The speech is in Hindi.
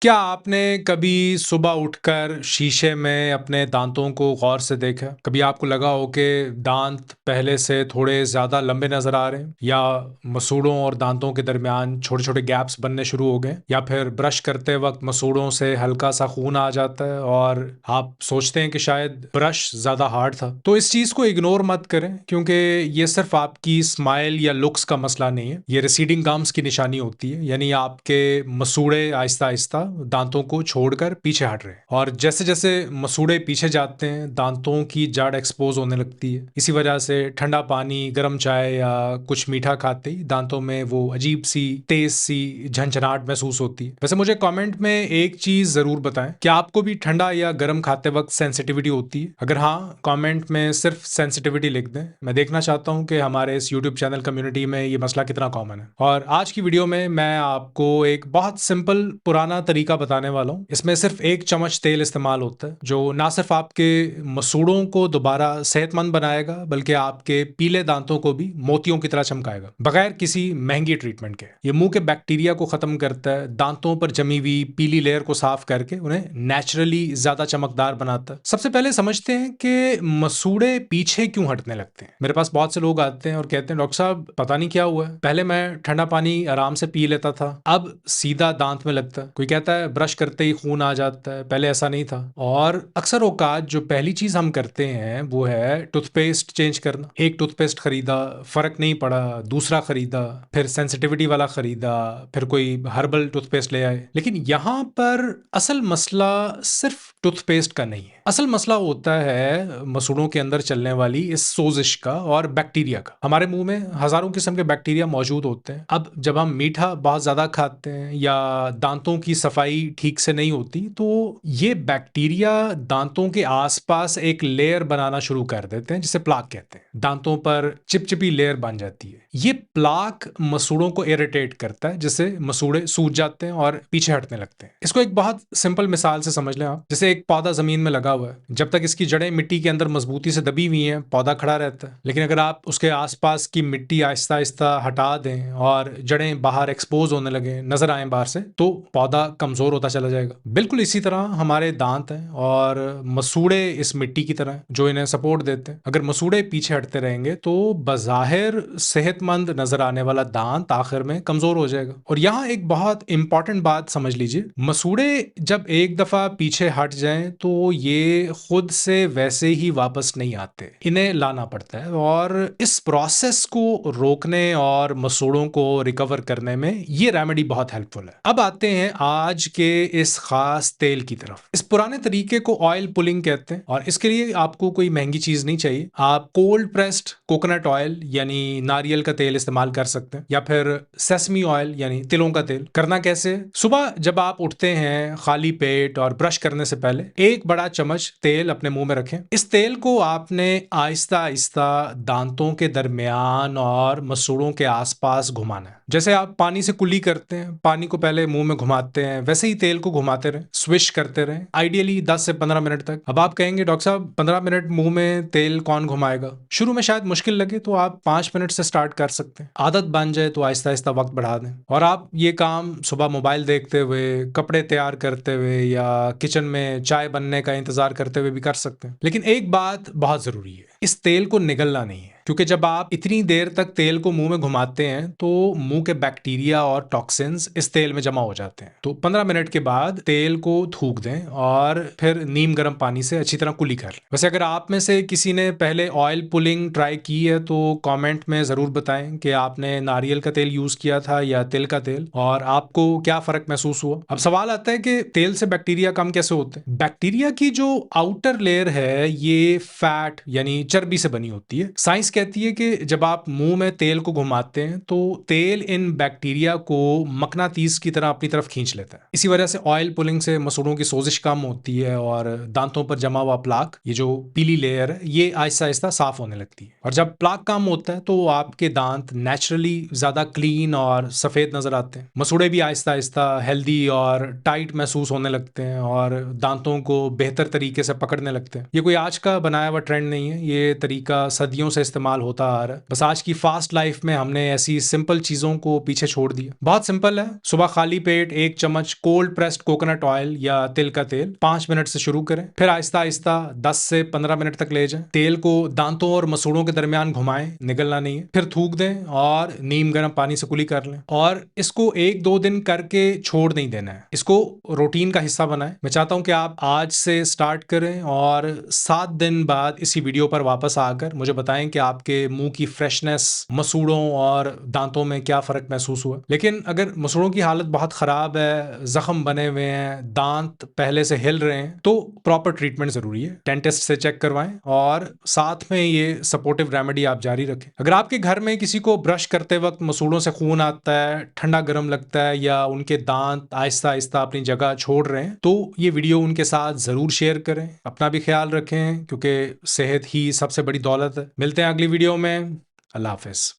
क्या आपने कभी सुबह उठकर शीशे में अपने दांतों को गौर से देखा? कभी आपको लगा हो कि दांत पहले से थोड़े ज़्यादा लंबे नज़र आ रहे हैं, या मसूड़ों और दांतों के दरमियान छोटे-छोटे गैप्स बनने शुरू हो गए, या फिर ब्रश करते वक्त मसूड़ों से हल्का-सा खून आ जाता है और आप सोचते हैं कि शायद ब्रश ज़्यादा हार्ड था? तो इस चीज़ को इग्नोर मत करें, क्योंकि ये सिर्फ आपकी स्माइल या लुक्स का मसला नहीं है। ये रिसीडिंग गम्स की निशानी होती है, यानी आपके मसूड़े आहिस्ता-आहिस्ता दांतों को छोड़कर पीछे हट रहे हैं। और जैसे जैसे मसूड़े पीछे जाते हैं, दांतों की जड़ एक्सपोज होने लगती है। इसी वजह से ठंडा पानी, गर्म चाय या कुछ मीठा खाते ही दांतों में वो अजीब सी तेज सी झंझनाहट महसूस होती है। वैसे मुझे कमेंट में एक चीज जरूर बताएं, क्या आपको भी ठंडा या गर्म खाते वक्त सेंसिटिविटी होती है? अगर हाँ, कमेंट में सिर्फ सेंसिटिविटी लिख दें। मैं देखना चाहता हूं कि हमारे इस यूट्यूब चैनल कम्युनिटी में ये मसला कितना कॉमन है। और आज की वीडियो में मैं आपको एक बहुत सिंपल पुराना तरीका बताने वाला हूँ। इसमें सिर्फ 1 चम्मच तेल इस्तेमाल होता है, जो ना सिर्फ आपके मसूड़ों को दोबारा सेहतमंद बनाएगा, बल्कि आपके पीले दांतों को भी मोतियों की तरह चमकाएगा, बगैर किसी महंगी ट्रीटमेंट के। ये मुंह के बैक्टीरिया को खत्म करता है, दांतों पर जमी हुई पीली लेयर को साफ करके उन्हें नेचुरली ज्यादा चमकदार बनाता है। सबसे पहले समझते हैं कि मसूड़े पीछे क्यों हटने लगते हैं। मेरे पास बहुत से लोग आते हैं और कहते हैं, डॉक्टर साहब पता नहीं क्या हुआ है, पहले मैं ठंडा पानी आराम से पी लेता था, अब सीधा दांत में लगता है। कोई कहता है ब्रश करते ही खून आ जाता है, पहले ऐसा नहीं था। और अक्सर औकात जो पहली चीज हम करते हैं वो है टूथपेस्ट चेंज करना। एक टूथपेस्ट खरीदा, फर्क नहीं पड़ा, दूसरा खरीदा, फिर सेंसिटिविटी वाला खरीदा, फिर कोई हर्बल टूथपेस्ट ले आए। लेकिन यहां पर असल मसला सिर्फ टूथपेस्ट का नहीं है। असल मसला होता है मसूड़ों के अंदर चलने वाली इस सोजिश का और बैक्टीरिया का। हमारे मुंह में हजारों किस्म के बैक्टीरिया मौजूद होते हैं। अब जब हम मीठा बहुत ज्यादा खाते हैं या दांतों की सफाई ठीक से नहीं होती, तो ये बैक्टीरिया दांतों के आसपास एक लेयर बनाना शुरू कर देते हैं, जिसे प्लाक कहते हैं। दांतों पर चिपचिपी लेयर बन जाती है। ये प्लाक मसूड़ों को इरिटेट करता है, जिससे मसूड़े सूज जाते हैं और पीछे हटने लगते हैं। इसको एक बहुत सिंपल मिसाल से समझ लें आप। जैसे एक पौधा जमीन में लगा हुआ है, जब तक इसकी जड़ें मिट्टी के अंदर मजबूती से दबी हुई हैं, पौधा खड़ा रहता है। लेकिन अगर आप उसके आसपास की मिट्टी आहिस्ता आहिस्ता हटा दें और जड़ें बाहर एक्सपोज होने लगे, नजर आए बाहर से, तो पौधा कमजोर होता चला जाएगा। बिल्कुल इसी तरह हमारे दांत हैं और मसूड़े इस मिट्टी की तरह जो इन्हें सपोर्ट देते हैं। अगर मसूड़े पीछे हटते रहेंगे तो बज़ाहिर सेहतमंद नजर आने वाला दांत आखिर में कमजोर हो जाएगा। और यहाँ एक बहुत इंपॉर्टेंट बात समझ लीजिए, मसूड़े जब एक दफा पीछे हट जाएं तो ये खुद से वैसे ही वापस नहीं आते, इन्हें लाना पड़ता है। और इस प्रोसेस को रोकने और मसूड़ों को रिकवर करने में ये रेमेडी बहुत हेल्पफुल है। अब आते हैं आज के इस खास तेल की तरफ। इस पुराने तरीके को ऑयल पुलिंग कहते हैं, और इसके लिए आपको कोई महंगी चीज नहीं चाहिए। आप कोल्ड प्रेस्ड कोकोनट ऑयल यानी नारियल का तेल इस्तेमाल कर सकते हैं, या फिर सेसमी ऑयल यानी तिलों का तेल। करना कैसे? सुबह जब आप उठते हैं खाली पेट और ब्रश करने से पहले 1 बड़ा चम्मच तेल अपने मुंह में रखें। इस तेल को आपने आहिस्ता आहिस्ता दांतों के दरमियान और मसूड़ों के आसपास घुमाना है। जैसे आप पानी से कुल्ली करते हैं, पानी को पहले मुंह में घुमाते हैं, वैसे ही तेल को घुमाते रहें, स्विश करते रहें, आइडियली 10 से 15 मिनट तक। अब आप कहेंगे, डॉक्टर साहब 15 मिनट मुंह में तेल कौन घुमाएगा? शुरू में शायद मुश्किल लगे तो आप 5 मिनट से स्टार्ट कर सकते हैं। आदत बन जाए तो आहिस्ता आहिस्ता वक्त बढ़ा दें। और आप ये काम सुबह मोबाइल देखते हुए, कपड़े तैयार करते हुए, या किचन में चाय बनने का इंतजार करते हुए भी कर सकते हैं। लेकिन एक बात बहुत जरूरी है, इस तेल को निगलना नहीं है, क्योंकि जब आप इतनी देर तक तेल को मुंह में घुमाते हैं तो मुंह के बैक्टीरिया और टॉक्सिन्स इस तेल में जमा हो जाते हैं। तो 15 मिनट के बाद तेल को थूक दें और फिर नीम गर्म पानी से अच्छी तरह कुली कर लें। वैसे अगर आप में से किसी ने पहले ऑयल पुलिंग ट्राई की है तो कमेंट में जरूर बताएं कि आपने नारियल का तेल यूज किया था या तिल का तेल, और आपको क्या फर्क महसूस हुआ। अब सवाल आता है कि तेल से बैक्टीरिया कम कैसे होते हैं। बैक्टीरिया की जो आउटर लेयर है ये फैट यानी चर्बी से बनी होती है। साइंस कहती है कि जब आप मुंह में तेल को घुमाते हैं तो तेल इन बैक्टीरिया को मकनातीस की तरह अपनी तरफ खींच लेता है। इसी वजह से ऑयल पुलिंग से मसूड़ों की सोजिश कम होती है और दांतों पर जमा हुआ प्लाक, ये जो पीली लेयर है, ये आहिस्ता आहिस्ता साफ होने लगती है। और जब प्लाक कम होता है तो आपके दांत नेचुरली ज्यादा क्लीन और सफेद नजर आते हैं। मसूड़े भी आहिस्ता आहिस्ता हेल्दी और टाइट महसूस होने लगते हैं और दांतों को बेहतर तरीके से पकड़ने लगते हैं। ये कोई आज का बनाया हुआ ट्रेंड नहीं है, ये तरीका सदियों से इस्तेमाल होता आ रहा है, बस आज की फास्ट लाइफ में हमने ऐसी सिंपल चीजों को पीछे छोड़ दिया। बहुत सिंपल है, सुबह खाली पेट 1 चम्मच कोल्ड प्रेस्ड कोकोनट ऑयल या तिल का तेल 5 मिनट से शुरू करें, फिर आहिस्ता आहिस्ता 10 से 15 मिनट तक ले जाएं। तेल को दांतों और मसूड़ों के दरमियान घुमाएं, निगलना नहीं है, फिर थूक दें और नीम गर्म पानी से कुली कर लें। और इसको 1-2 दिन करके छोड़ नहीं देना है, इसको रूटीन का हिस्सा बनाएं। मैं चाहता हूं कि आप आज से स्टार्ट करें और 7 दिन बाद इसी वीडियो पर वापस आकर मुझे बताएं कि आपके मुंह की फ्रेशनेस, मसूड़ों और दांतों में क्या फर्क महसूस हुआ। लेकिन अगर मसूड़ों की हालत बहुत खराब है, जख्म बने हुए हैं, दांत पहले से हिल रहे हैं, तो प्रॉपर ट्रीटमेंट जरूरी है। डेंटिस्ट से चेक करवाएं और साथ में ये सपोर्टिव रेमेडी आप जारी रखें। अगर आपके घर में किसी को ब्रश करते वक्त मसूड़ों से खून आता है, ठंडा गर्म लगता है या उनके दांत आहिस्ता आहिस्ता अपनी जगह छोड़ रहे हैं, तो ये वीडियो उनके साथ जरूर शेयर करें। अपना भी ख्याल रखें, क्योंकि सेहत ही सबसे बड़ी दौलत है। मिलते हैं अगली वीडियो में। अल्लाह हाफिज।